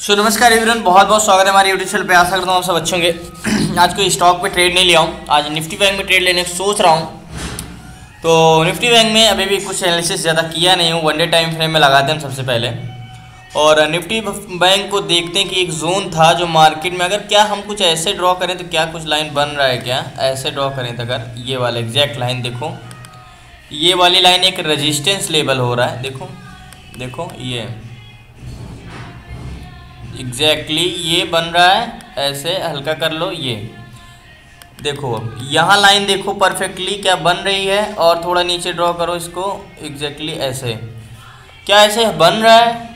नमस्कार एवरीवन, बहुत बहुत स्वागत है हमारे यूट्यूब चैनल पे। आशा करता हूँ आप सब अच्छे होंगे। आज कोई स्टॉक पे ट्रेड नहीं लिया हूँ, आज निफ्टी बैंक में ट्रेड लेने की सोच रहा हूँ। तो निफ्टी बैंक में अभी भी कुछ एनालिसिस ज़्यादा किया नहीं हूँ, वनडे टाइम फ्रेम में लगाते हैं हम सबसे पहले। और निफ्टी बैंक को देखते हैं कि एक जोन था जो मार्केट में, अगर क्या हम कुछ ऐसे ड्रॉ करें तो क्या कुछ लाइन बन रहा है, क्या ऐसे ड्रॉ करें तो अगर ये वाला एग्जैक्ट लाइन देखो, ये वाली लाइन एक रजिस्टेंस लेवल हो रहा है। देखो देखो ये एग्जैक्टली ये बन रहा है, ऐसे हल्का कर लो, ये देखो यहाँ लाइन देखो परफेक्टली क्या बन रही है। और थोड़ा नीचे ड्रॉ करो इसको, एग्जैक्टली ऐसे, क्या ऐसे बन रहा है,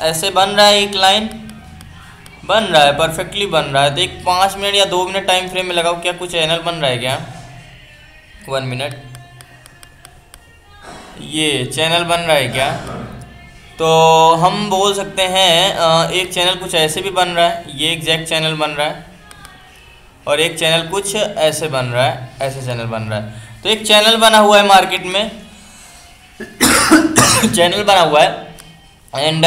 ऐसे बन रहा है, एक लाइन बन रहा है, परफेक्टली बन रहा है। तो एक 5 मिनट या 2 मिनट टाइम फ्रेम में लगाओ, क्या कुछ चैनल बन रहा है क्या? 1 मिनट, ये चैनल बन रहा है क्या? तो हम बोल सकते हैं एक चैनल कुछ ऐसे भी बन रहा है, ये एग्जैक्ट चैनल बन रहा है, और एक चैनल कुछ ऐसे बन रहा है, ऐसे चैनल बन रहा है। तो एक चैनल बना हुआ है मार्केट में चैनल बना हुआ है एंड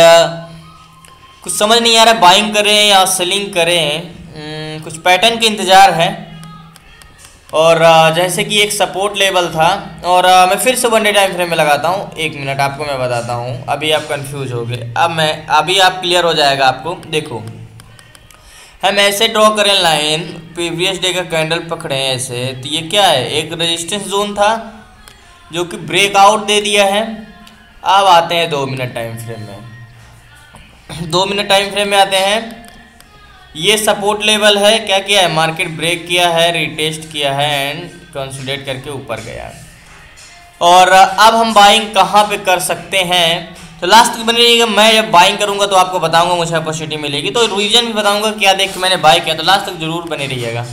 कुछ समझ नहीं आ रहा है बाइंग करें या सेलिंग करें। कुछ पैटर्न के इंतज़ार है। और जैसे कि एक सपोर्ट लेवल था, और मैं फिर से वनडे टाइम फ्रेम में लगाता हूँ। 1 मिनट आपको मैं बताता हूँ, अभी आप कंफ्यूज हो गए, अभी आप क्लियर हो जाएगा आपको। देखो हम ऐसे ड्रॉ करें लाइन, प्रीवियस डे का कैंडल पकड़े ऐसे, तो ये क्या है, एक रेजिस्टेंस जोन था जो कि ब्रेकआउट दे दिया है। अब आते हैं 2 मिनट टाइम फ्रेम में। 2 मिनट टाइम फ्रेम में आते हैं, ये सपोर्ट लेवल है, क्या किया है मार्केट, ब्रेक किया है, रिटेस्ट किया है एंड कंसोलिडेट करके ऊपर गया। और अब हम बाइंग कहाँ पे कर सकते हैं, तो लास्ट तक बनी रहिएगा। मैं जब बाइंग करूँगा तो आपको बताऊंगा, मुझे अपॉर्चुनिटी मिलेगी तो रीजन भी बताऊंगा क्या देख के मैंने बाई किया, तो लास्ट तक जरूर बने रहिएगा।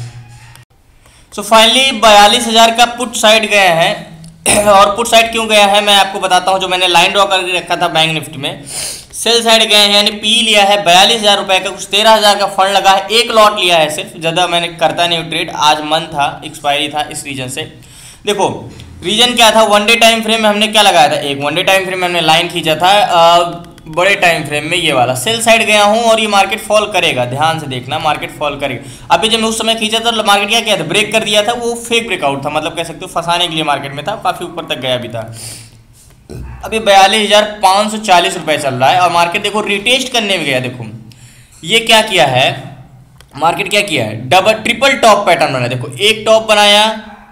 सो फाइनली 42,000 का पुट साइड गया है। और पुट साइड क्यों गया है मैं आपको बताता हूँ। जो मैंने लाइन ड्रॉ करके रखा था बैंक निफ्टी में, सेल साइड गए हैं, यानी पी लिया है 42,000 रुपये का, कुछ 13,000 का फंड लगा है, एक लॉट लिया है सिर्फ, ज़्यादा मैंने करता नहीं ट्रेड। आज मन था, एक्सपायरी था, इस रीजन से। देखो रीजन क्या था, वनडे टाइम फ्रेम में हमने क्या लगाया था, एक वनडे टाइम फ्रेम में हमने लाइन खींचा था बड़े टाइम फ्रेम में, ये वाला सेल साइड गया हूँ और ये मार्केट फॉल करेगा, ध्यान से देखना मार्केट फॉल करेगा। अभी जब मैं उस समय खींचा था मार्केट क्या किया था, ब्रेक कर दिया था, वो फेक ब्रेकआउट था, मतलब कह सकते हो फंसाने के लिए मार्केट में था, काफ़ी ऊपर तक गया भी था। अभी 42,540 रुपये चल रहा है और मार्केट देखो रिटेस्ट करने में गया। देखो ये क्या किया है मार्केट, क्या किया है, डबल ट्रिपल टॉप पैटर्न बनाया। देखो एक टॉप बनाया,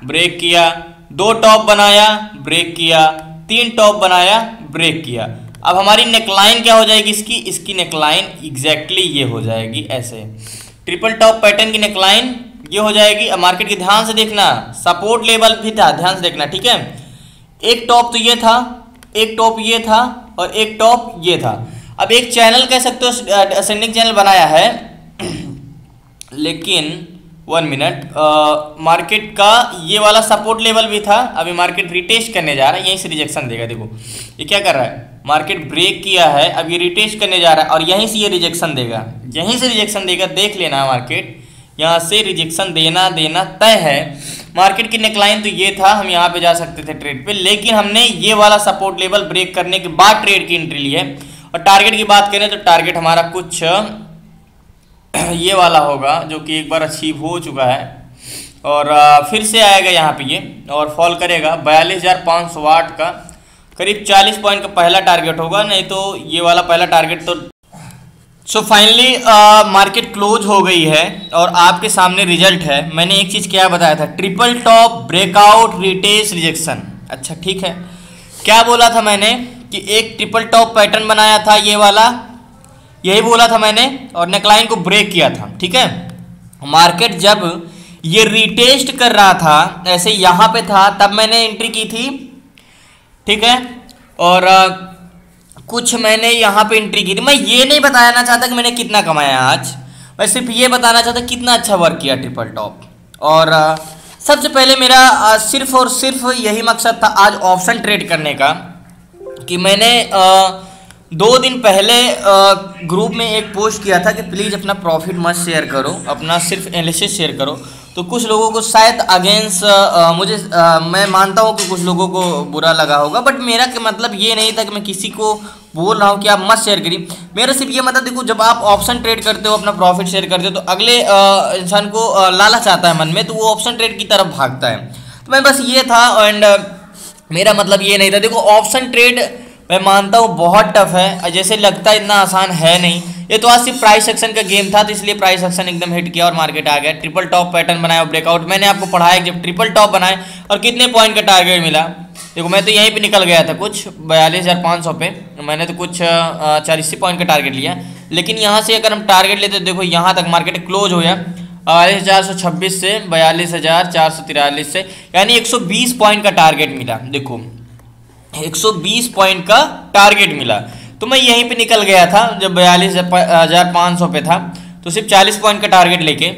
ब्रेक किया, 2 टॉप बनाया, ब्रेक किया, 3 टॉप बनाया, ब्रेक किया। अब हमारी नेकलाइन क्या हो जाएगी, इसकी नेकलाइन एग्जैक्टली ये हो जाएगी, ऐसे ट्रिपल टॉप पैटर्न की नेकलाइन ये हो जाएगी। अब मार्केट की ध्यान से देखना, सपोर्ट लेवल भी था, ध्यान से देखना, ठीक है। एक टॉप तो ये था, एक टॉप ये था और एक टॉप ये था। अब एक चैनल कह सकते हो असेंडिंग चैनल बनाया है, लेकिन 1 मिनट, मार्केट का ये वाला सपोर्ट लेवल भी था। अभी मार्केट रिटेस्ट करने जा रहा है, यहीं से रिजेक्शन देगा। देखो ये क्या कर रहा है, मार्केट ब्रेक किया है, अब ये रिटेस्ट करने जा रहा है और यहीं से ये रिजेक्शन देगा, यहीं से रिजेक्शन देगा, देख लेना मार्केट यहाँ से रिजेक्शन देना तय है। मार्केट की नेकलाइन तो ये था, हम यहाँ पे जा सकते थे ट्रेड पे, लेकिन हमने ये वाला सपोर्ट लेवल ब्रेक करने के बाद ट्रेड की एंट्री ली है। और टारगेट की बात करें तो टारगेट हमारा कुछ ये वाला होगा, जो कि एक बार अचीव हो चुका है और फिर से आएगा यहाँ पे ये और फॉल करेगा। 42,508 का करीब 40 पॉइंट का पहला टारगेट होगा, नहीं तो ये वाला पहला टारगेट तो। सो फाइनली मार्केट क्लोज हो गई है और आपके सामने रिजल्ट है। मैंने एक चीज़ क्या बताया था, triple top breakout retest rejection. अच्छा ठीक है, क्या बोला था मैंने कि एक ट्रिपल टॉप पैटर्न बनाया था ये वाला, यही बोला था मैंने, और नेकलाइन को ब्रेक किया था, ठीक है। मार्केट जब ये रिटेस्ट कर रहा था, ऐसे यहाँ पे था, तब मैंने एंट्री की थी, ठीक है। और कुछ मैंने यहाँ पे एंट्री की थी। मैं ये नहीं बताना चाहता कि मैंने कितना कमाया आज, मैं सिर्फ ये बताना चाहता कितना अच्छा वर्क किया ट्रिपल टॉप। और सबसे पहले मेरा सिर्फ और सिर्फ यही मकसद था आज ऑप्शन ट्रेड करने का, कि मैंने 2 दिन पहले ग्रुप में एक पोस्ट किया था कि प्लीज़ अपना प्रॉफिट मत शेयर करो, अपना सिर्फ एनालिसिस शेयर करो। तो कुछ लोगों को शायद अगेंस्ट मैं मानता हूँ कि कुछ लोगों को बुरा लगा होगा, बट मेरा मतलब ये नहीं था कि मैं किसी को बोल रहा हूँ कि आप मत शेयर करिए। मेरा सिर्फ ये मतलब देखो, जब आप ऑप्शन ट्रेड करते हो, अपना प्रॉफिट शेयर करते हो, तो अगले इंसान को लालच आता है मन में, तो वो ऑप्शन ट्रेड की तरफ भागता है। तो मैं बस ये था, एंड मेरा मतलब ये नहीं था। देखो ऑप्शन ट्रेड मैं मानता हूँ बहुत टफ है, जैसे लगता है इतना आसान है नहीं। ये तो आज सिर्फ प्राइस एक्शन का गेम था, तो इसलिए प्राइस एक्शन एकदम हिट किया और मार्केट आ गया। ट्रिपल टॉप पैटर्न बनाया और ब्रेकआउट, मैंने आपको पढ़ाया जब ट्रिपल टॉप बनाए और कितने पॉइंट का टारगेट मिला। देखो मैं तो यहीं पे निकल गया था कुछ 42,500 पे, मैंने तो कुछ 40 पॉइंट का टारगेट लिया। लेकिन यहाँ से अगर हम टारगेट लेते तो देखो यहाँ तक मार्केट क्लोज हो गया 42,426 से 42,443 से, यानी 120 पॉइंट का टारगेट मिला। देखो 120 पॉइंट का टारगेट मिला, तो मैं यहीं पे निकल गया था जब 42,500 पे था, तो सिर्फ 40 पॉइंट का टारगेट लेके।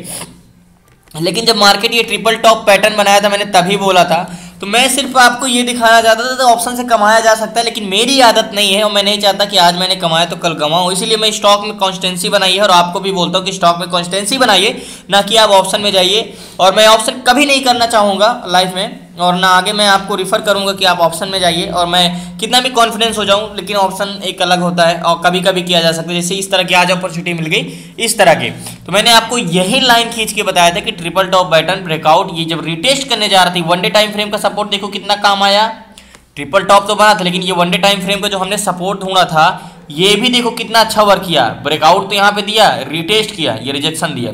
लेकिन जब मार्केट ये ट्रिपल टॉप पैटर्न बनाया था, मैंने तभी बोला था। तो मैं सिर्फ आपको ये दिखाना चाहता था, तो ऑप्शन से कमाया जा सकता है, लेकिन मेरी आदत नहीं है और मैं नहीं चाहता कि आज मैंने कमाया तो कल गंवाऊं। इसीलिए मैं स्टॉक में कॉन्स्टेंसी बनाई है, और आपको भी बोलता हूँ कि स्टॉक में कॉन्स्टेंसी बनाइए, ना कि आप ऑप्शन में जाइए। और मैं ऑप्शन कभी नहीं करना चाहूँगा लाइफ में, और ना आगे मैं आपको रिफ़र करूंगा कि आप ऑप्शन में जाइए। और मैं कितना भी कॉन्फिडेंस हो जाऊं, लेकिन ऑप्शन एक अलग होता है और कभी कभी किया जा सकता है। जैसे इस तरह की आज अपॉर्चुनिटी मिल गई इस तरह की, तो मैंने आपको यही लाइन खींच के बताया था कि ट्रिपल टॉप पैटर्न ब्रेकआउट ये जब रिटेस्ट करने जा रही थी, वन डे टाइम फ्रेम का सपोर्ट देखो कितना काम आया। ट्रिपल टॉप तो बना था, लेकिन ये वन डे टाइम फ्रेम का जो हमने सपोर्ट ढूंढा था, ये भी देखो कितना अच्छा वर्क किया। ब्रेकआउट तो यहाँ पे दिया, रिटेस्ट किया, ये रिजेक्शन दिया,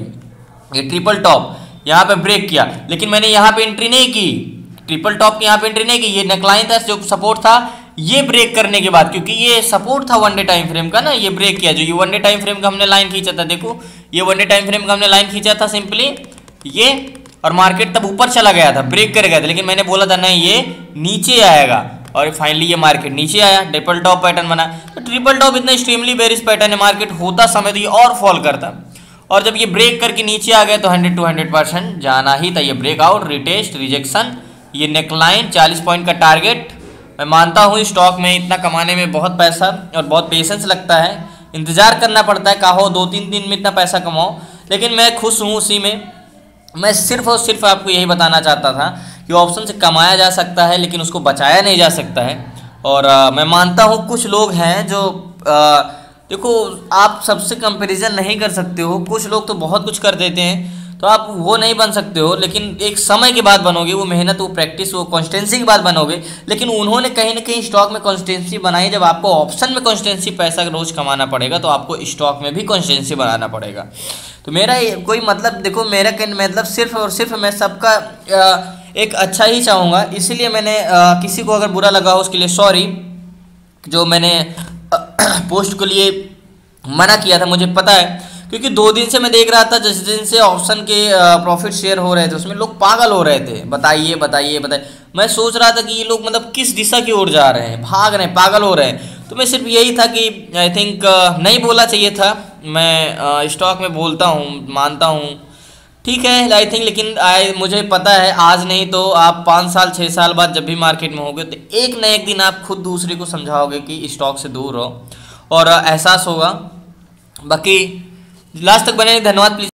ये ट्रिपल टॉप यहाँ पे ब्रेक किया, लेकिन मैंने यहाँ पे एंट्री नहीं की। ट्रिपल टॉप की यहाँ पे एंट्री नहीं की, ये नेकलाइन था जो सपोर्ट था, ये ब्रेक करने के बाद, क्योंकि ये सपोर्ट था वन डे टाइम फ्रेम का ना, ये ब्रेक किया। जो ये वन डे टाइम फ्रेम का हमने लाइन खींचा था, देखो ये वन डे टाइम फ्रेम का हमने लाइन खींचा था सिंपली ये, और मार्केट तब ऊपर चला गया था, ब्रेक कर गया था, लेकिन मैंने बोला था नहीं ये नीचे आएगा, और फाइनली ये मार्केट नीचे आया, ट्रिपल टॉप पैटर्न बना। तो ट्रिपल टॉप इतना एक्सट्रीमली बेरिश पैटर्न है, मार्केट होता समय तो ये और फॉल करता, और जब ये ब्रेक करके नीचे आ गया तो 100 to 100% जाना ही था। ये ब्रेकआउट, रिटेस्ट, रिजेक्शन, ये नेकलाइन, 40 पॉइंट का टारगेट। मैं मानता हूँ स्टॉक में इतना कमाने में बहुत पैसा और बहुत पेशेंस लगता है, इंतजार करना पड़ता है, कहो 2-3 दिन में इतना पैसा कमाओ, लेकिन मैं खुश हूँ उसी में। मैं सिर्फ और सिर्फ आपको यही बताना चाहता था कि ऑप्शन से कमाया जा सकता है, लेकिन उसको बचाया नहीं जा सकता है। और मैं मानता हूँ कुछ लोग हैं जो देखो आप सबसे कंपैरिजन नहीं कर सकते हो, कुछ लोग तो बहुत कुछ कर देते हैं, तो आप वो नहीं बन सकते हो, लेकिन एक समय के बाद बनोगे, वो मेहनत, वो प्रैक्टिस, वो कॉन्स्टेंसी के बाद बनोगे। लेकिन उन्होंने कहीं ना कहीं स्टॉक में कॉन्स्टेंसी बनाई। जब आपको ऑप्शन में कॉन्स्टेंसी पैसा रोज कमाना पड़ेगा, तो आपको स्टॉक में भी कॉन्स्टेंसी बनाना पड़ेगा। तो मेरा कोई मतलब देखो, मेरा मतलब सिर्फ और सिर्फ मैं सबका एक अच्छा ही चाहूँगा, इसीलिए मैंने किसी को अगर बुरा लगा हो उसके लिए सॉरी। जो मैंने पोस्ट के लिए मना किया था, मुझे पता है, क्योंकि 2 दिन से मैं देख रहा था, जिस दिन से ऑप्शन के प्रॉफिट शेयर हो रहे थे उसमें लोग पागल हो रहे थे, बताइए बताइए बताइए। मैं सोच रहा था कि ये लोग मतलब किस दिशा की ओर जा रहे हैं, भाग रहे हैं, पागल हो रहे हैं। तो मैं सिर्फ यही था कि आई थिंक नहीं बोलना चाहिए था। मैं स्टॉक में बोलता हूँ, मानता हूँ, ठीक है आई थिंक, लेकिन मुझे पता है आज नहीं तो आप 5 साल 6 साल बाद जब भी मार्केट में होगे, तो एक न एक दिन आप खुद दूसरे को समझाओगे कि स्टॉक से दूर रहो, और एहसास होगा। बाकी लास्ट तक बने, धन्यवाद प्लीज।